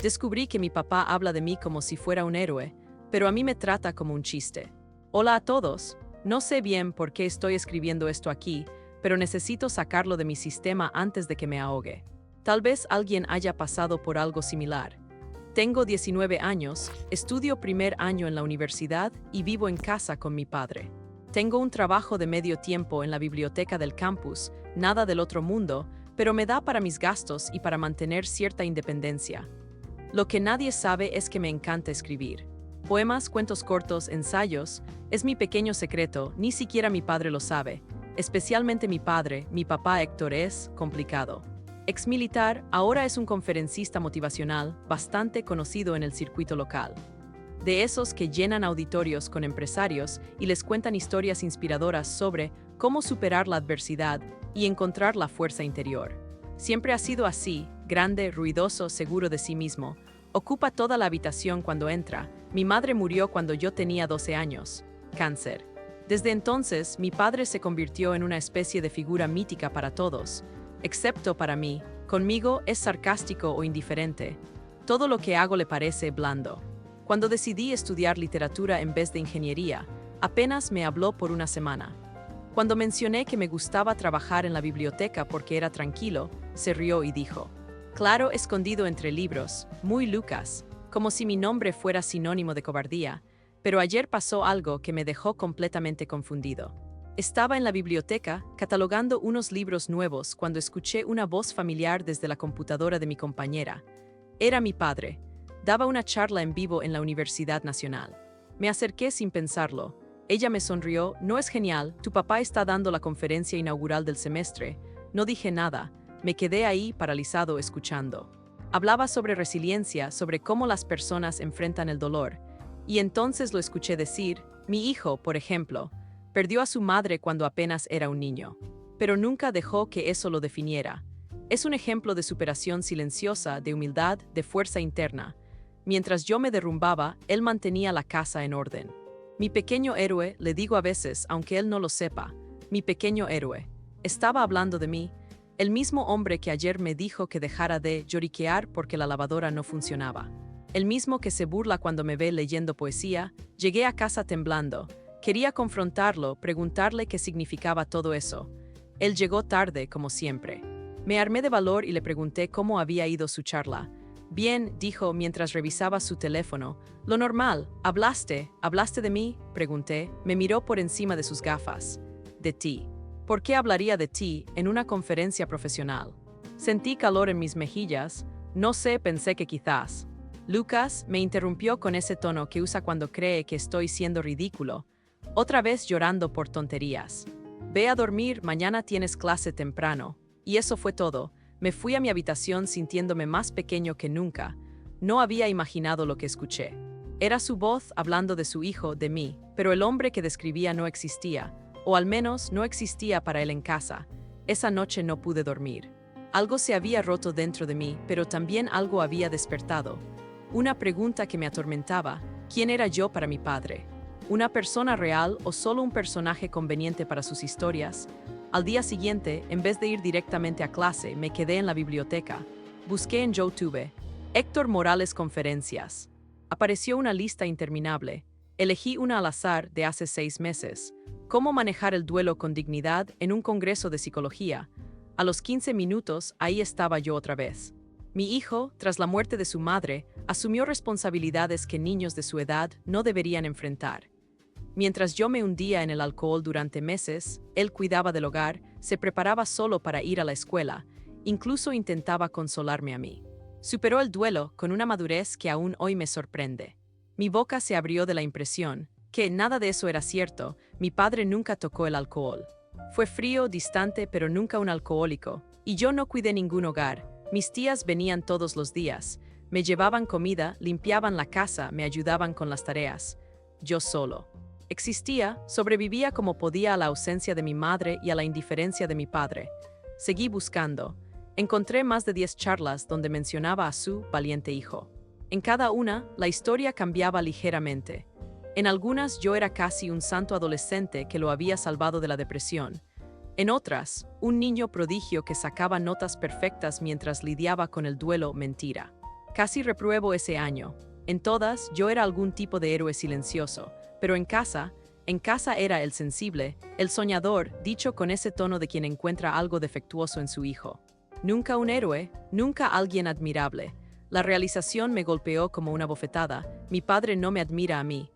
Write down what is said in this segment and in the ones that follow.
Descubrí que mi papá habla de mí como si fuera un héroe, pero a mí me trata como un chiste. Hola a todos. No sé bien por qué estoy escribiendo esto aquí, pero necesito sacarlo de mi sistema antes de que me ahogue. Tal vez alguien haya pasado por algo similar. Tengo 19 años, estudio primer año en la universidad y vivo en casa con mi padre. Tengo un trabajo de medio tiempo en la biblioteca del campus, nada del otro mundo, pero me da para mis gastos y para mantener cierta independencia. Lo que nadie sabe es que me encanta escribir. Poemas, cuentos cortos, ensayos, es mi pequeño secreto, ni siquiera mi padre lo sabe. Especialmente mi padre, mi papá Héctor es complicado. Exmilitar, ahora es un conferencista motivacional bastante conocido en el circuito local. De esos que llenan auditorios con empresarios y les cuentan historias inspiradoras sobre cómo superar la adversidad y encontrar la fuerza interior. Siempre ha sido así, grande, ruidoso, seguro de sí mismo. Ocupa toda la habitación cuando entra. Mi madre murió cuando yo tenía 12 años. Cáncer. Desde entonces, mi padre se convirtió en una especie de figura mítica para todos, excepto para mí. Conmigo es sarcástico o indiferente. Todo lo que hago le parece blando. Cuando decidí estudiar literatura en vez de ingeniería, apenas me habló por una semana. Cuando mencioné que me gustaba trabajar en la biblioteca porque era tranquilo, se rió y dijo: claro, escondido entre libros, muy Lucas, como si mi nombre fuera sinónimo de cobardía, pero ayer pasó algo que me dejó completamente confundido. Estaba en la biblioteca, catalogando unos libros nuevos cuando escuché una voz familiar desde la computadora de mi compañera. Era mi padre. Daba una charla en vivo en la Universidad Nacional. Me acerqué sin pensarlo. Ella me sonrió: no es genial, tu papá está dando la conferencia inaugural del semestre. No dije nada, me quedé ahí paralizado escuchando. Hablaba sobre resiliencia, sobre cómo las personas enfrentan el dolor. Y entonces lo escuché decir: mi hijo, por ejemplo, perdió a su madre cuando apenas era un niño. Pero nunca dejó que eso lo definiera. Es un ejemplo de superación silenciosa, de humildad, de fuerza interna. Mientras yo me derrumbaba, él mantenía la casa en orden. Mi pequeño héroe, le digo a veces, aunque él no lo sepa. Mi pequeño héroe. Estaba hablando de mí. El mismo hombre que ayer me dijo que dejara de lloriquear porque la lavadora no funcionaba. El mismo que se burla cuando me ve leyendo poesía. Llegué a casa temblando. Quería confrontarlo, preguntarle qué significaba todo eso. Él llegó tarde, como siempre. Me armé de valor y le pregunté cómo había ido su charla. Bien, dijo mientras revisaba su teléfono. Lo normal. ¿Hablaste de mí?, pregunté. Me miró por encima de sus gafas. De ti. ¿Por qué hablaría de ti en una conferencia profesional? Sentí calor en mis mejillas. No sé, pensé que quizás. Lucas me interrumpió con ese tono que usa cuando cree que estoy siendo ridículo. Otra vez llorando por tonterías. Ve a dormir, mañana tienes clase temprano. Y eso fue todo. Me fui a mi habitación sintiéndome más pequeño que nunca. No había imaginado lo que escuché. Era su voz hablando de su hijo, de mí, pero el hombre que describía no existía, o al menos no existía para él en casa. Esa noche no pude dormir. Algo se había roto dentro de mí, pero también algo había despertado. Una pregunta que me atormentaba: ¿quién era yo para mi padre? ¿Una persona real o solo un personaje conveniente para sus historias? Al día siguiente, en vez de ir directamente a clase, me quedé en la biblioteca. Busqué en YouTube. Héctor Morales conferencias. Apareció una lista interminable. Elegí una al azar de hace 6 meses. Cómo manejar el duelo con dignidad en un congreso de psicología. A los 15 minutos, ahí estaba yo otra vez. Mi hijo, tras la muerte de su madre, asumió responsabilidades que niños de su edad no deberían enfrentar. Mientras yo me hundía en el alcohol durante meses, él cuidaba del hogar, se preparaba solo para ir a la escuela, incluso intentaba consolarme a mí. Superó el duelo con una madurez que aún hoy me sorprende. Mi boca se abrió de la impresión que nada de eso era cierto. Mi padre nunca tocó el alcohol. Fue frío, distante, pero nunca un alcohólico. Y yo no cuidé ningún hogar. Mis tías venían todos los días. Me llevaban comida, limpiaban la casa, me ayudaban con las tareas. Yo solo. Existía, sobrevivía como podía a la ausencia de mi madre y a la indiferencia de mi padre. Seguí buscando. Encontré más de 10 charlas donde mencionaba a su valiente hijo. En cada una, la historia cambiaba ligeramente. En algunas yo era casi un santo adolescente que lo había salvado de la depresión. En otras, un niño prodigio que sacaba notas perfectas mientras lidiaba con el duelo mentira. Casi repruebo ese año. En todas, yo era algún tipo de héroe silencioso, pero en casa era el sensible, el soñador, dicho con ese tono de quien encuentra algo defectuoso en su hijo. Nunca un héroe, nunca alguien admirable. La realización me golpeó como una bofetada. Mi padre no me admira a mí.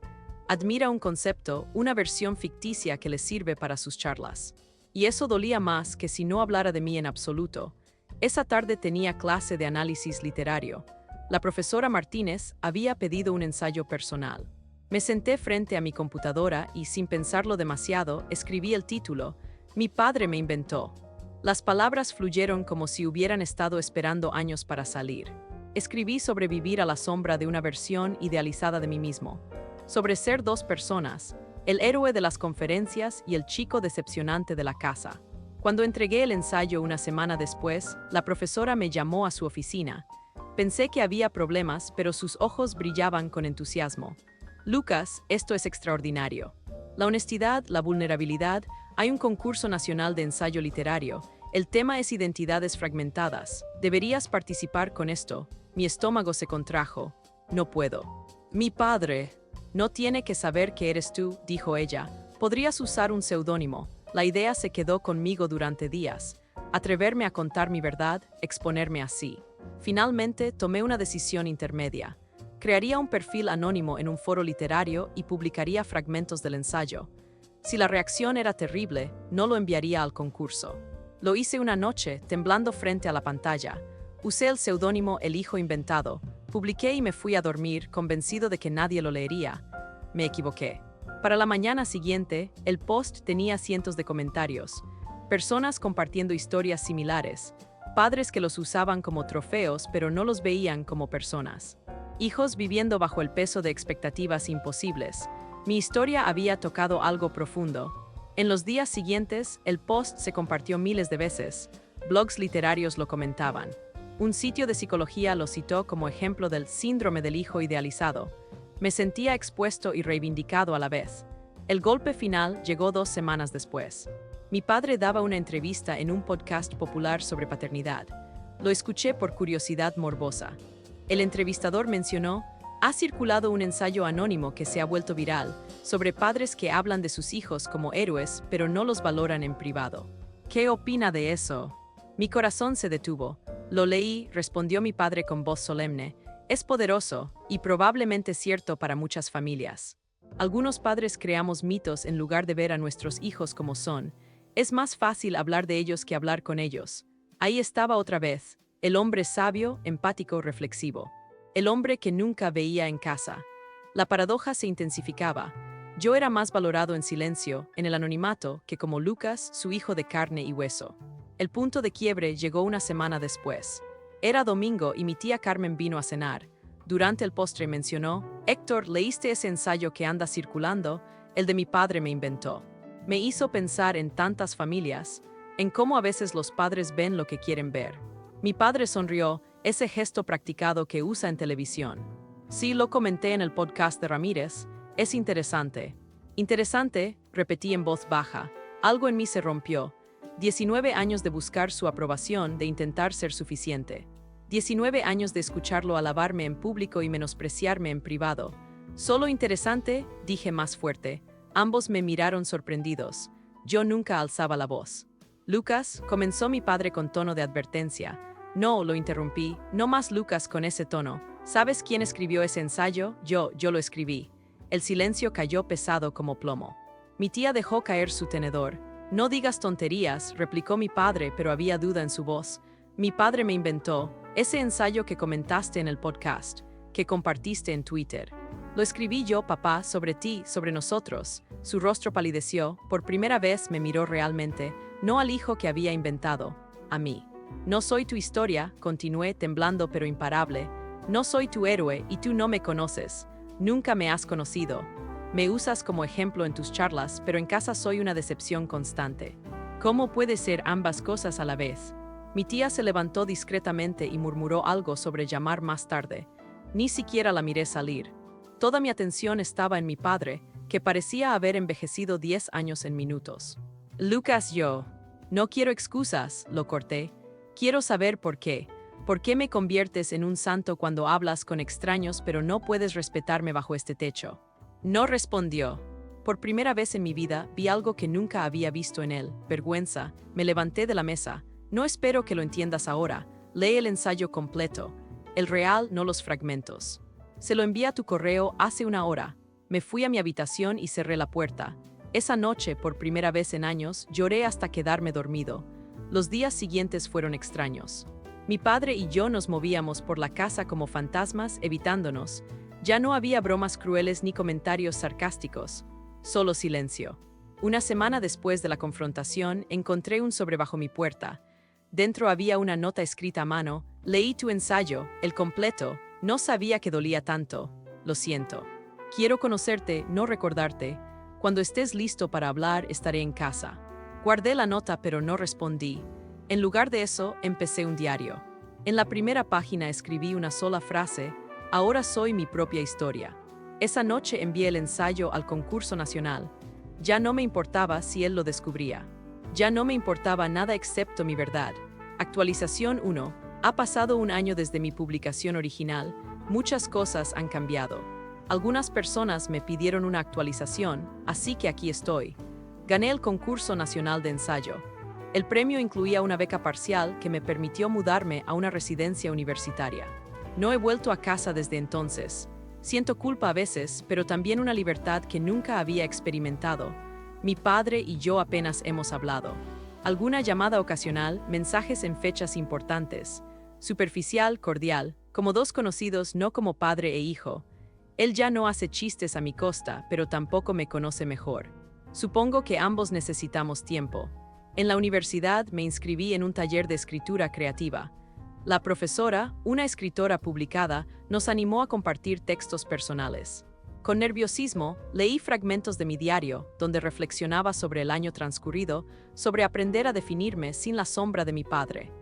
Admira un concepto, una versión ficticia que le sirve para sus charlas. Y eso dolía más que si no hablara de mí en absoluto. Esa tarde tenía clase de análisis literario. La profesora Martínez había pedido un ensayo personal. Me senté frente a mi computadora y, sin pensarlo demasiado, escribí el título: Mi padre me inventó. Las palabras fluyeron como si hubieran estado esperando años para salir. Escribí sobre vivir a la sombra de una versión idealizada de mí mismo. Sobre ser dos personas, el héroe de las conferencias y el chico decepcionante de la casa. Cuando entregué el ensayo una semana después, la profesora me llamó a su oficina. Pensé que había problemas, pero sus ojos brillaban con entusiasmo. Lucas, esto es extraordinario. La honestidad, la vulnerabilidad, hay un concurso nacional de ensayo literario. El tema es identidades fragmentadas. Deberías participar con esto. Mi estómago se contrajo. No puedo. Mi padre. No tiene que saber que eres tú, dijo ella. Podrías usar un seudónimo. La idea se quedó conmigo durante días. Atreverme a contar mi verdad, exponerme así. Finalmente, tomé una decisión intermedia. Crearía un perfil anónimo en un foro literario y publicaría fragmentos del ensayo. Si la reacción era terrible, no lo enviaría al concurso. Lo hice una noche, temblando frente a la pantalla. Usé el seudónimo El Hijo Inventado. Publiqué y me fui a dormir, convencido de que nadie lo leería. Me equivoqué. Para la mañana siguiente, el post tenía cientos de comentarios. Personas compartiendo historias similares. Padres que los usaban como trofeos, pero no los veían como personas. Hijos viviendo bajo el peso de expectativas imposibles. Mi historia había tocado algo profundo. En los días siguientes, el post se compartió miles de veces. Blogs literarios lo comentaban. Un sitio de psicología lo citó como ejemplo del síndrome del hijo idealizado. Me sentía expuesto y reivindicado a la vez. El golpe final llegó 2 semanas después. Mi padre daba una entrevista en un podcast popular sobre paternidad. Lo escuché por curiosidad morbosa. El entrevistador mencionó: ha circulado un ensayo anónimo que se ha vuelto viral, sobre padres que hablan de sus hijos como héroes, pero no los valoran en privado. ¿Qué opina de eso? Mi corazón se detuvo. Lo leí, respondió mi padre con voz solemne. Es poderoso, y probablemente cierto para muchas familias. Algunos padres creamos mitos en lugar de ver a nuestros hijos como son. Es más fácil hablar de ellos que hablar con ellos. Ahí estaba otra vez, el hombre sabio, empático, reflexivo. El hombre que nunca veía en casa. La paradoja se intensificaba. Yo era más valorado en silencio, en el anonimato, que como Lucas, su hijo de carne y hueso. El punto de quiebre llegó una semana después. Era domingo y mi tía Carmen vino a cenar. Durante el postre mencionó: Héctor, ¿leíste ese ensayo que anda circulando? El de mi padre me inventó. Me hizo pensar en tantas familias, en cómo a veces los padres ven lo que quieren ver. Mi padre sonrió, ese gesto practicado que usa en televisión. Sí, lo comenté en el podcast de Ramírez. Es interesante. Interesante, repetí en voz baja. Algo en mí se rompió. 19 años de buscar su aprobación, de intentar ser suficiente. 19 años de escucharlo alabarme en público y menospreciarme en privado. Solo interesante, dije más fuerte. Ambos me miraron sorprendidos. Yo nunca alzaba la voz. Lucas, comenzó mi padre con tono de advertencia. No, lo interrumpí, no más Lucas con ese tono. ¿Sabes quién escribió ese ensayo? Yo lo escribí. El silencio cayó pesado como plomo. Mi tía dejó caer su tenedor. No digas tonterías, replicó mi padre, pero había duda en su voz. Mi padre me inventó ese ensayo que comentaste en el podcast, que compartiste en Twitter. Lo escribí yo, papá, sobre ti, sobre nosotros. Su rostro palideció, por primera vez me miró realmente, no al hijo que había inventado, a mí. No soy tu historia, continué temblando pero imparable. No soy tu héroe y tú no me conoces. Nunca me has conocido. Me usas como ejemplo en tus charlas, pero en casa soy una decepción constante. ¿Cómo puede ser ambas cosas a la vez? Mi tía se levantó discretamente y murmuró algo sobre llamar más tarde. Ni siquiera la miré salir. Toda mi atención estaba en mi padre, que parecía haber envejecido 10 años en minutos. Lucas, yo. No quiero excusas, lo corté. Quiero saber por qué. ¿Por qué me conviertes en un santo cuando hablas con extraños pero no puedes respetarme bajo este techo? No respondió. Por primera vez en mi vida vi algo que nunca había visto en él, vergüenza. Me levanté de la mesa. No espero que lo entiendas ahora. Lee el ensayo completo. El real, no los fragmentos. Se lo envié a tu correo hace una hora. Me fui a mi habitación y cerré la puerta. Esa noche, por primera vez en años, lloré hasta quedarme dormido. Los días siguientes fueron extraños. Mi padre y yo nos movíamos por la casa como fantasmas, evitándonos. Ya no había bromas crueles ni comentarios sarcásticos. Solo silencio. Una semana después de la confrontación, encontré un sobre bajo mi puerta. Dentro había una nota escrita a mano. Leí tu ensayo, el completo. No sabía que dolía tanto. Lo siento. Quiero conocerte, no recordarte. Cuando estés listo para hablar, estaré en casa. Guardé la nota pero no respondí. En lugar de eso, empecé un diario. En la primera página escribí una sola frase: ahora soy mi propia historia. Esa noche envié el ensayo al concurso nacional. Ya no me importaba si él lo descubría. Ya no me importaba nada excepto mi verdad. Actualización 1. Ha pasado un año desde mi publicación original. Muchas cosas han cambiado. Algunas personas me pidieron una actualización, así que aquí estoy. Gané el concurso nacional de ensayo. El premio incluía una beca parcial que me permitió mudarme a una residencia universitaria. No he vuelto a casa desde entonces. Siento culpa a veces, pero también una libertad que nunca había experimentado. Mi padre y yo apenas hemos hablado. Alguna llamada ocasional, mensajes en fechas importantes. Superficial, cordial, como dos conocidos, no como padre e hijo. Él ya no hace chistes a mi costa, pero tampoco me conoce mejor. Supongo que ambos necesitamos tiempo. En la universidad me inscribí en un taller de escritura creativa. La profesora, una escritora publicada, nos animó a compartir textos personales. Con nerviosismo, leí fragmentos de mi diario, donde reflexionaba sobre el año transcurrido, sobre aprender a definirme sin la sombra de mi padre.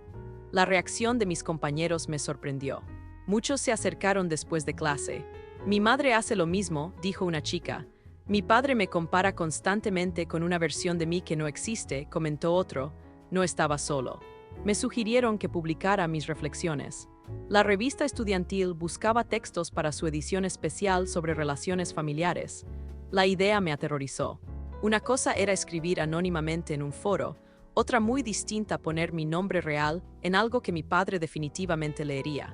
La reacción de mis compañeros me sorprendió. Muchos se acercaron después de clase. Mi madre hace lo mismo, dijo una chica. Mi padre me compara constantemente con una versión de mí que no existe, comentó otro. No estaba solo. Me sugirieron que publicara mis reflexiones. La revista estudiantil buscaba textos para su edición especial sobre relaciones familiares. La idea me aterrorizó. Una cosa era escribir anónimamente en un foro, otra muy distinta poner mi nombre real en algo que mi padre definitivamente leería.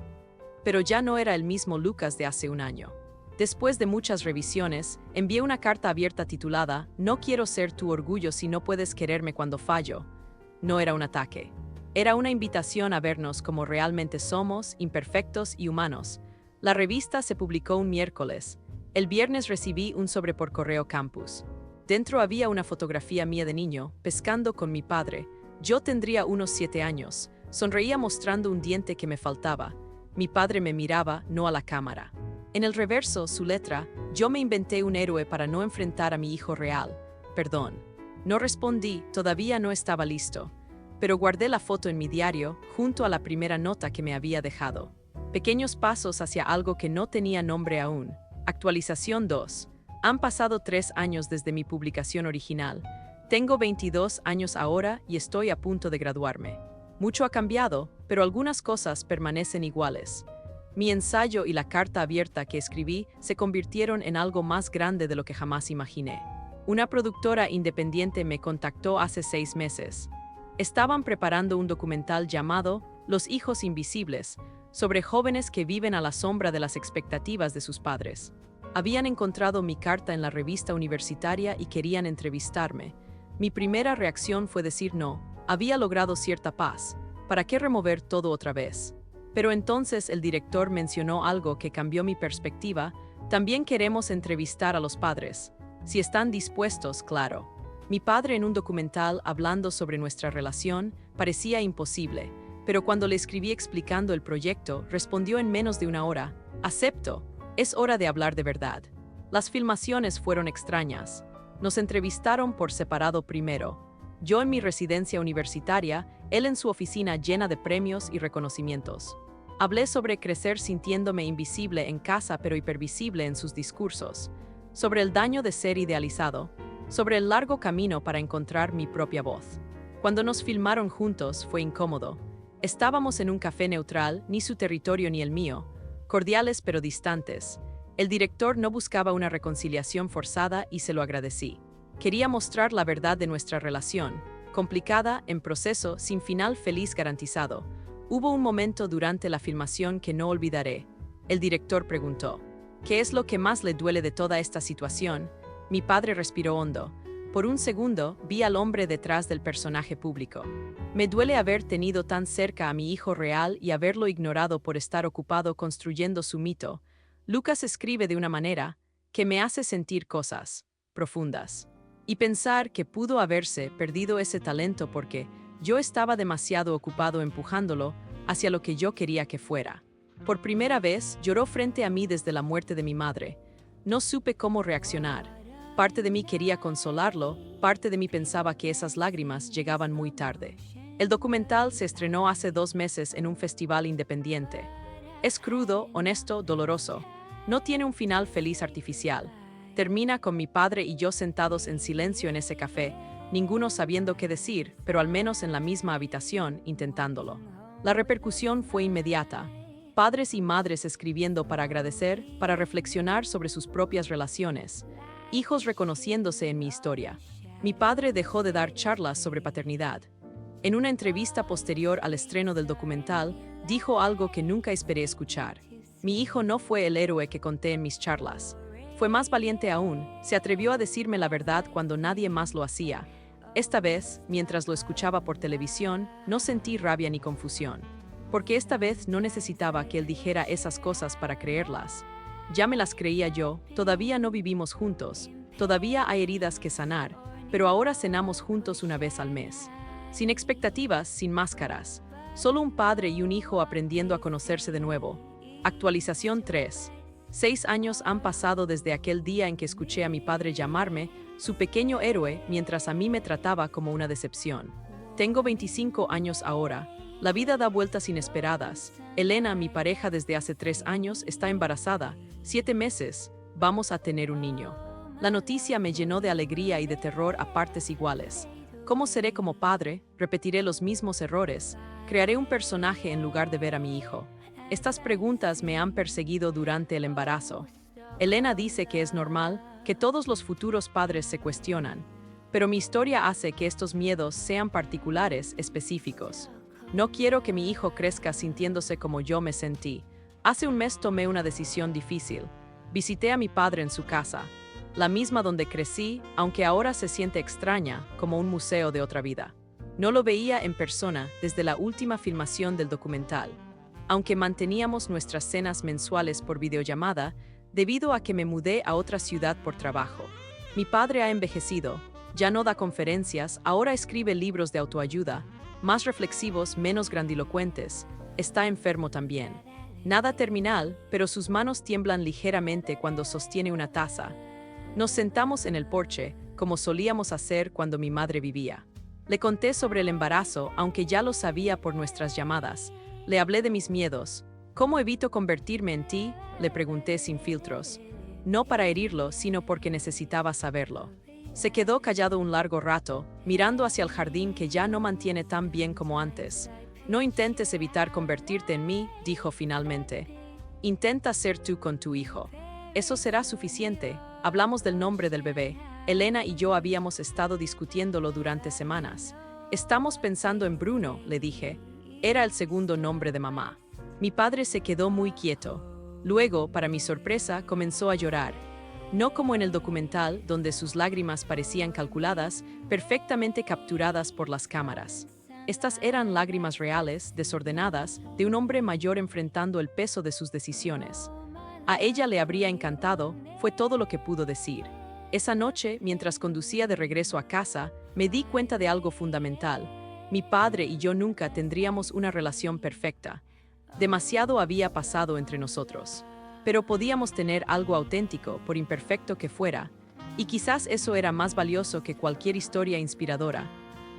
Pero ya no era el mismo Lucas de hace un año. Después de muchas revisiones, envié una carta abierta titulada «No quiero ser tu orgullo si no puedes quererme cuando fallo». No era un ataque. Era una invitación a vernos como realmente somos, imperfectos y humanos. La revista se publicó un miércoles. El viernes recibí un sobre por correo campus. Dentro había una fotografía mía de niño, pescando con mi padre. Yo tendría unos 7 años. Sonreía mostrando un diente que me faltaba. Mi padre me miraba, no a la cámara. En el reverso, su letra: yo me inventé un héroe para no enfrentar a mi hijo real. Perdón. No respondí, todavía no estaba listo. Pero guardé la foto en mi diario, junto a la primera nota que me había dejado. Pequeños pasos hacia algo que no tenía nombre aún. Actualización 2. Han pasado 3 años desde mi publicación original. Tengo 22 años ahora y estoy a punto de graduarme. Mucho ha cambiado, pero algunas cosas permanecen iguales. Mi ensayo y la carta abierta que escribí se convirtieron en algo más grande de lo que jamás imaginé. Una productora independiente me contactó hace 6 meses. Estaban preparando un documental llamado Los hijos invisibles, sobre jóvenes que viven a la sombra de las expectativas de sus padres. Habían encontrado mi carta en la revista universitaria y querían entrevistarme. Mi primera reacción fue decir no. Había logrado cierta paz. ¿Para qué remover todo otra vez? Pero entonces el director mencionó algo que cambió mi perspectiva. También queremos entrevistar a los padres. Si están dispuestos, claro. Mi padre en un documental hablando sobre nuestra relación parecía imposible, pero cuando le escribí explicando el proyecto, respondió en menos de una hora: acepto, es hora de hablar de verdad. Las filmaciones fueron extrañas. Nos entrevistaron por separado primero. Yo en mi residencia universitaria, él en su oficina llena de premios y reconocimientos. Hablé sobre crecer sintiéndome invisible en casa pero hipervisible en sus discursos, sobre el daño de ser idealizado, sobre el largo camino para encontrar mi propia voz. Cuando nos filmaron juntos fue incómodo. Estábamos en un café neutral, ni su territorio ni el mío, cordiales pero distantes. El director no buscaba una reconciliación forzada y se lo agradecí. Quería mostrar la verdad de nuestra relación, complicada, en proceso, sin final feliz garantizado. Hubo un momento durante la filmación que no olvidaré. El director preguntó, ¿qué es lo que más le duele de toda esta situación? Mi padre respiró hondo. Por un segundo, vi al hombre detrás del personaje público. Me duele haber tenido tan cerca a mi hijo real y haberlo ignorado por estar ocupado construyendo su mito. Lucas escribe de una manera que me hace sentir cosas profundas. Y pensar que pudo haberse perdido ese talento porque yo estaba demasiado ocupado empujándolo hacia lo que yo quería que fuera. Por primera vez, lloró frente a mí desde la muerte de mi madre. No supe cómo reaccionar. Parte de mí quería consolarlo, parte de mí pensaba que esas lágrimas llegaban muy tarde. El documental se estrenó hace 2 meses en un festival independiente. Es crudo, honesto, doloroso. No tiene un final feliz artificial. Termina con mi padre y yo sentados en silencio en ese café, ninguno sabiendo qué decir, pero al menos en la misma habitación, intentándolo. La repercusión fue inmediata. Padres y madres escribiendo para agradecer, para reflexionar sobre sus propias relaciones. Hijos reconociéndose en mi historia. Mi padre dejó de dar charlas sobre paternidad. En una entrevista posterior al estreno del documental, dijo algo que nunca esperé escuchar. Mi hijo no fue el héroe que conté en mis charlas. Fue más valiente aún, se atrevió a decirme la verdad cuando nadie más lo hacía. Esta vez, mientras lo escuchaba por televisión, no sentí rabia ni confusión. Porque esta vez no necesitaba que él dijera esas cosas para creerlas. Ya me las creía yo, todavía no vivimos juntos, todavía hay heridas que sanar, pero ahora cenamos juntos una vez al mes. Sin expectativas, sin máscaras. Solo un padre y un hijo aprendiendo a conocerse de nuevo. Actualización 3. 6 años han pasado desde aquel día en que escuché a mi padre llamarme su pequeño héroe mientras a mí me trataba como una decepción. Tengo 25 años ahora. La vida da vueltas inesperadas. Elena, mi pareja desde hace 3 años, está embarazada. 7 meses. Vamos a tener un niño. La noticia me llenó de alegría y de terror a partes iguales. ¿Cómo seré como padre? ¿Repetiré los mismos errores? ¿Crearé un personaje en lugar de ver a mi hijo? Estas preguntas me han perseguido durante el embarazo. Elena dice que es normal, que todos los futuros padres se cuestionan. Pero mi historia hace que estos miedos sean particulares, específicos. No quiero que mi hijo crezca sintiéndose como yo me sentí. Hace un mes tomé una decisión difícil. Visité a mi padre en su casa, la misma donde crecí, aunque ahora se siente extraña, como un museo de otra vida. No lo veía en persona desde la última filmación del documental. Aunque manteníamos nuestras cenas mensuales por videollamada, debido a que me mudé a otra ciudad por trabajo. Mi padre ha envejecido, ya no da conferencias, ahora escribe libros de autoayuda, más reflexivos, menos grandilocuentes. Está enfermo también. Nada terminal, pero sus manos tiemblan ligeramente cuando sostiene una taza. Nos sentamos en el porche, como solíamos hacer cuando mi madre vivía. Le conté sobre el embarazo, aunque ya lo sabía por nuestras llamadas. Le hablé de mis miedos. ¿Cómo evito convertirme en ti?, le pregunté sin filtros. No para herirlo, sino porque necesitaba saberlo. Se quedó callado un largo rato, mirando hacia el jardín que ya no mantiene tan bien como antes. No intentes evitar convertirte en mí, dijo finalmente. Intenta ser tú con tu hijo. Eso será suficiente. Hablamos del nombre del bebé. Elena y yo habíamos estado discutiéndolo durante semanas. Estamos pensando en Bruno, le dije. Era el segundo nombre de mamá. Mi padre se quedó muy quieto. Luego, para mi sorpresa, comenzó a llorar. No como en el documental, donde sus lágrimas parecían calculadas, perfectamente capturadas por las cámaras. Estas eran lágrimas reales, desordenadas, de un hombre mayor enfrentando el peso de sus decisiones. A ella le habría encantado, fue todo lo que pudo decir. Esa noche, mientras conducía de regreso a casa, me di cuenta de algo fundamental. Mi padre y yo nunca tendríamos una relación perfecta. Demasiado había pasado entre nosotros. Pero podíamos tener algo auténtico, por imperfecto que fuera. Y quizás eso era más valioso que cualquier historia inspiradora.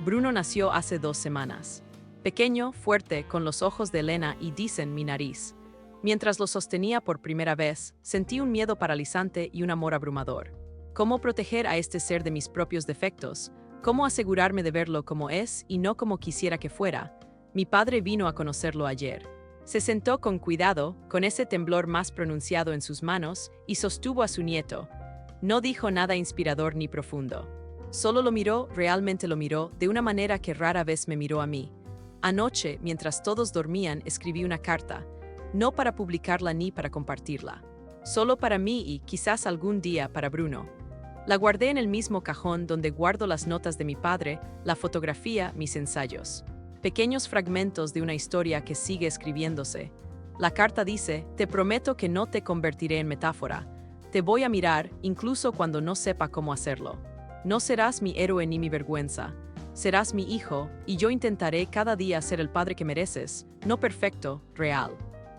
Bruno nació hace 2 semanas. Pequeño, fuerte, con los ojos de Elena y dicen mi nariz. Mientras lo sostenía por primera vez, sentí un miedo paralizante y un amor abrumador. ¿Cómo proteger a este ser de mis propios defectos? ¿Cómo asegurarme de verlo como es y no como quisiera que fuera? Mi padre vino a conocerlo ayer. Se sentó con cuidado, con ese temblor más pronunciado en sus manos, y sostuvo a su nieto. No dijo nada inspirador ni profundo. Solo lo miró, realmente lo miró, de una manera que rara vez me miró a mí. Anoche, mientras todos dormían, escribí una carta, no para publicarla ni para compartirla. Solo para mí y, quizás algún día, para Bruno. La guardé en el mismo cajón donde guardo las notas de mi padre, la fotografía, mis ensayos. Pequeños fragmentos de una historia que sigue escribiéndose. La carta dice: te prometo que no te convertiré en metáfora. Te voy a mirar, incluso cuando no sepa cómo hacerlo. No serás mi héroe ni mi vergüenza. Serás mi hijo, y yo intentaré cada día ser el padre que mereces, no perfecto, real.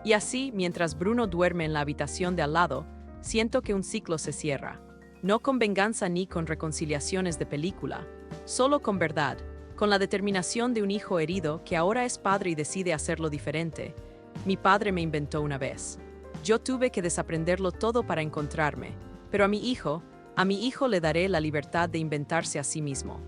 Y así, mientras Bruno duerme en la habitación de al lado, siento que un ciclo se cierra. No con venganza ni con reconciliaciones de película, solo con verdad, con la determinación de un hijo herido que ahora es padre y decide hacerlo diferente. Mi padre me inventó una vez. Yo tuve que desaprenderlo todo para encontrarme, pero a mi hijo le daré la libertad de inventarse a sí mismo.